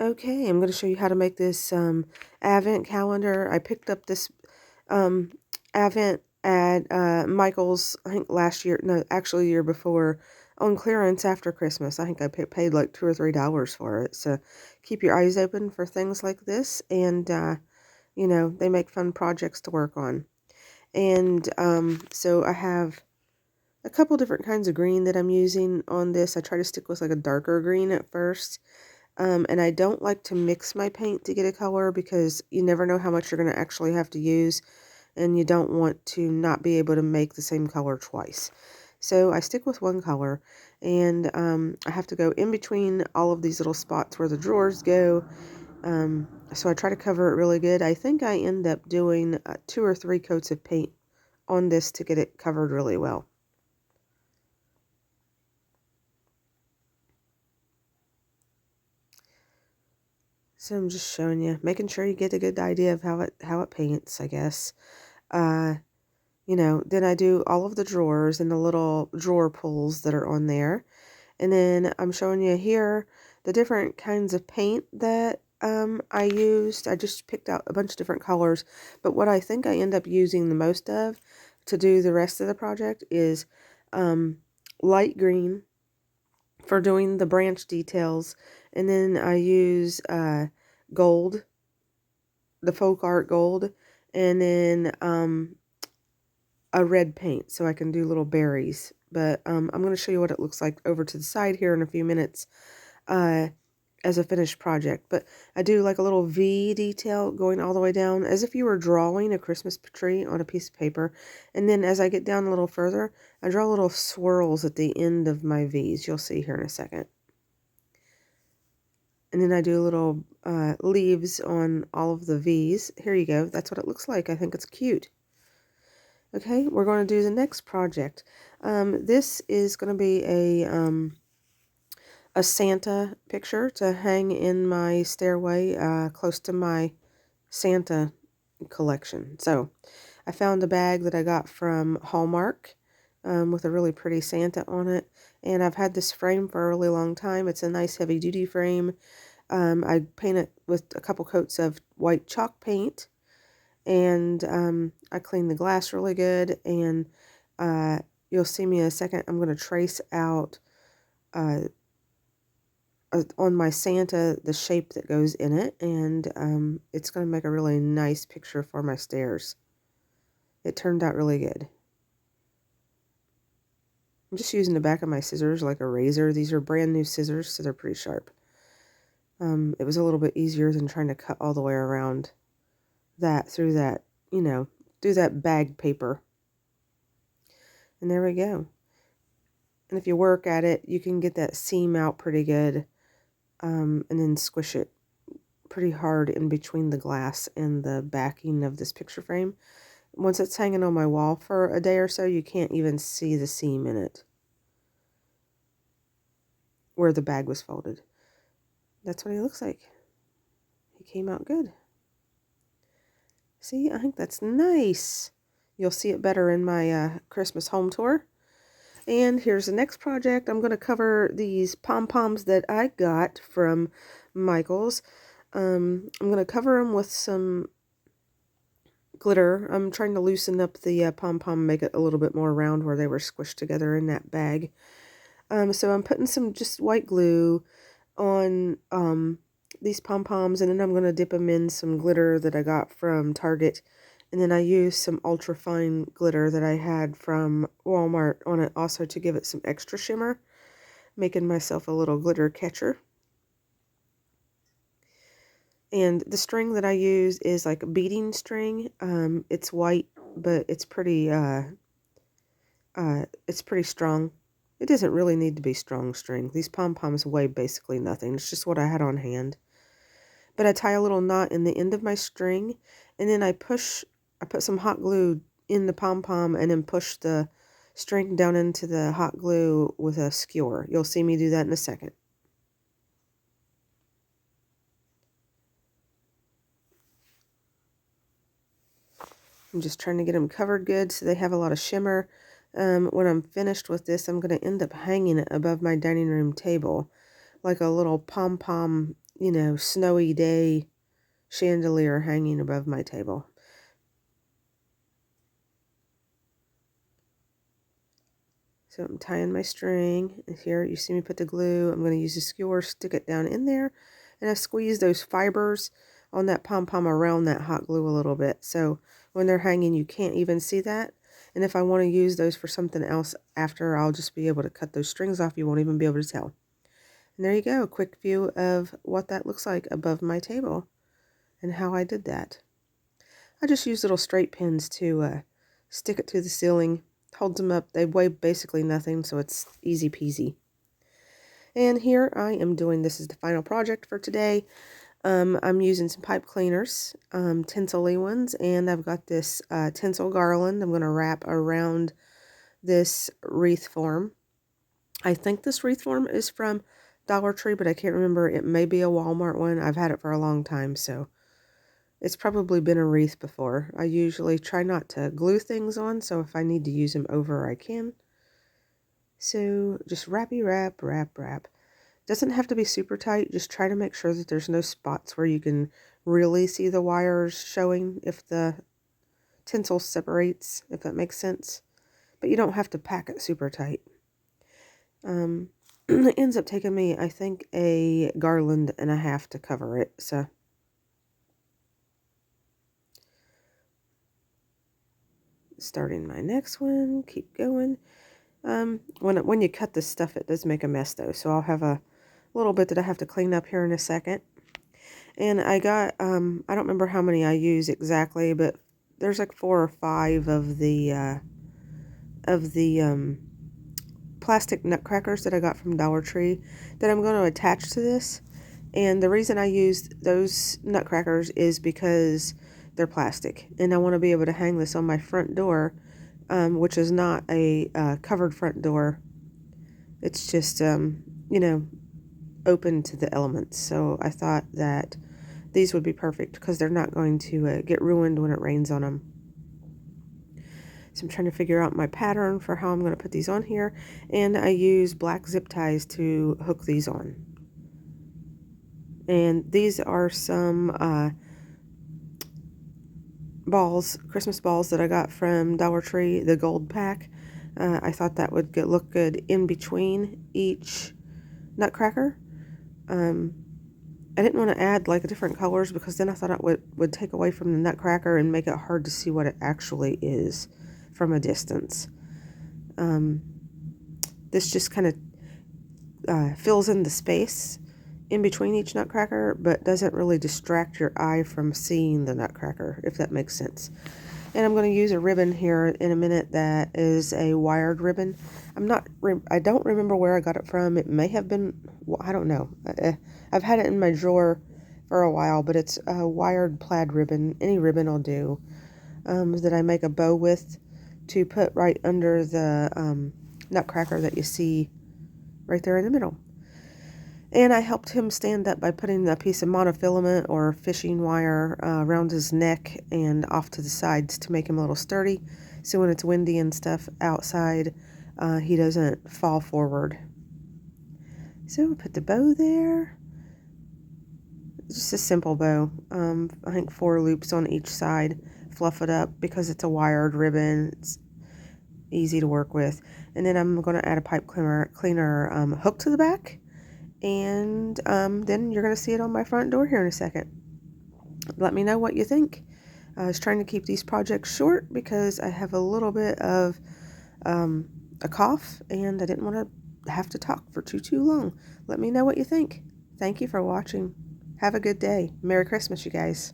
Okay, I'm going to show you how to make this advent calendar. I picked up this um, advent at Michael's, I think last year, no, actually the year before, on clearance after Christmas. I think I paid like $2 or $3 for it. So keep your eyes open for things like this, and you know, they make fun projects to work on. And so I have a couple different kinds of green that I'm using on this. I try to stick with like a darker green at first. And I don't like to mix my paint to get a color because you never know how much you're going to actually have to use, and you don't want to not be able to make the same color twice. So I stick with one color, and I have to go in between all of these little spots where the drawers go. So I try to cover it really good. I think I end up doing 2 or 3 coats of paint on this to get it covered really well. So I'm just showing you, making sure you get a good idea of how it paints, I guess. Uh, you know, then I do all of the drawers and the little drawer pulls that are on there. And then I'm showing you here the different kinds of paint that I used. I just picked out a bunch of different colors, but what I think I end up using the most of to do the rest of the project is light green for doing the branch details, and then I use gold, the folk art gold, and then a red paint so I can do little berries. But I'm going to show you what it looks like over to the side here in a few minutes uh, as a finished project. But I do like a little V detail going all the way down as if you were drawing a Christmas tree on a piece of paper. And then as I get down a little further, I draw little swirls at the end of my V's. You'll see here in a second. And then I do little leaves on all of the V's. Here you go. That's what it looks like. I think it's cute. Okay, we're going to do the next project. This is going to be a Santa picture to hang in my stairway close to my Santa collection. So I found a bag that I got from Hallmark with a really pretty Santa on it. And I've had this frame for a really long time. It's a nice heavy duty frame. I paint it with a couple coats of white chalk paint. And I clean the glass really good, and you'll see me in a second. I'm going to trace out on my Santa the shape that goes in it, and it's going to make a really nice picture for my stairs. It turned out really good. I'm just using the back of my scissors like a razor. These are brand new scissors, so they're pretty sharp. It was a little bit easier than trying to cut all the way around that through that, you know, through that bag paper. And there we go. And if you work at it, you can get that seam out pretty good, and then squish it pretty hard in between the glass and the backing of this picture frame. Once it's hanging on my wall for a day or so, you can't even see the seam in it where the bag was folded. That's what he looks like. He came out good. See, I think that's nice. You'll see it better in my Christmas home tour. And here's the next project. I'm going to cover these pom-poms that I got from Michael's. I'm going to cover them with some glitter. I'm trying to loosen up the pom-pom, make it a little bit more round where they were squished together in that bag. So I'm putting some just white glue on these pom-poms, and then I'm going to dip them in some glitter that I got from Target. And then I used some ultra fine glitter that I had from Walmart on it also to give it some extra shimmer, making myself a little glitter catcher. And the string that I use is like a beading string. It's white, but it's pretty strong. It doesn't really need to be strong string. These pom-poms weigh basically nothing. It's just what I had on hand. But I tie a little knot in the end of my string, and then I put some hot glue in the pom-pom and then push the string down into the hot glue with a skewer. You'll see me do that in a second. I'm just trying to get them covered good so they have a lot of shimmer. When I'm finished with this, I'm going to end up hanging it above my dining room table like a little pom-pom you know, snowy day chandelier hanging above my table. So I'm tying my string, and here you see me put the glue. I'm going to use a skewer, stick it down in there, and I squeeze those fibers on that pom-pom around that hot glue a little bit. So when they're hanging, you can't even see that. And if I want to use those for something else after, I'll just be able to cut those strings off. You won't even be able to tell. And there you go, a quick view of what that looks like above my table and how I did that. I just use little straight pins to stick it to the ceiling. Holds them up. They weigh basically nothing, so it's easy peasy. And here I am doing, this is the final project for today. I'm using some pipe cleaners, tinsel-y ones, and I've got this tinsel garland I'm going to wrap around this wreath form. I think this wreath form is from Dollar Tree, but I can't remember. It may be a Walmart one. I've had it for a long time, so it's probably been a wreath before. I usually try not to glue things on, so if I need to use them over, I can. So just wrappy wrap, wrap, wrap. Doesn't have to be super tight. Just try to make sure that there's no spots where you can really see the wires showing if the tinsel separates, if that makes sense. But you don't have to pack it super tight. It ends up taking me, I think, a garland and a half to cover it, so. Starting my next one, keep going. When you cut this stuff, it does make a mess though, so I'll have a little bit that I have to clean up here in a second. And I got, I don't remember how many I use exactly, but there's like 4 or 5 of the plastic nutcrackers that I got from Dollar Tree that I'm going to attach to this. And the reason I used those nutcrackers is because they're plastic, and I want to be able to hang this on my front door, which is not a covered front door. It's just, you know, open to the elements. So I thought that these would be perfect because they're not going to get ruined when it rains on them. So I'm trying to figure out my pattern for how I'm going to put these on here, and I use black zip ties to hook these on. And these are some balls, Christmas balls that I got from Dollar Tree, the gold pack. I thought that would look good in between each nutcracker. I didn't want to add like different colors because then I thought it would take away from the nutcracker and make it hard to see what it actually is from a distance. This just kind of fills in the space in between each nutcracker, but doesn't really distract your eye from seeing the nutcracker, if that makes sense. And I'm going to use a ribbon here in a minute that is a wired ribbon. I don't remember where I got it from. It may have been, I don't know. I've had it in my drawer for a while, but it's a wired plaid ribbon. Any ribbon will do. That I make a bow with to put right under the nutcracker that you see right there in the middle. And I helped him stand up by putting a piece of monofilament or fishing wire around his neck and off to the sides to make him a little sturdy. So when it's windy and stuff outside, he doesn't fall forward. So we'll put the bow there. Just a simple bow. I think 4 loops on each side. Fluff it up because it's a wired ribbon. It's easy to work with. And then I'm going to add a pipe cleaner hook to the back. And then you're going to see it on my front door here in a second. Let me know what you think. I was trying to keep these projects short because I have a little bit of a cough and I didn't want to have to talk for too long. Let me know what you think. Thank you for watching. Have a good day. Merry Christmas, you guys.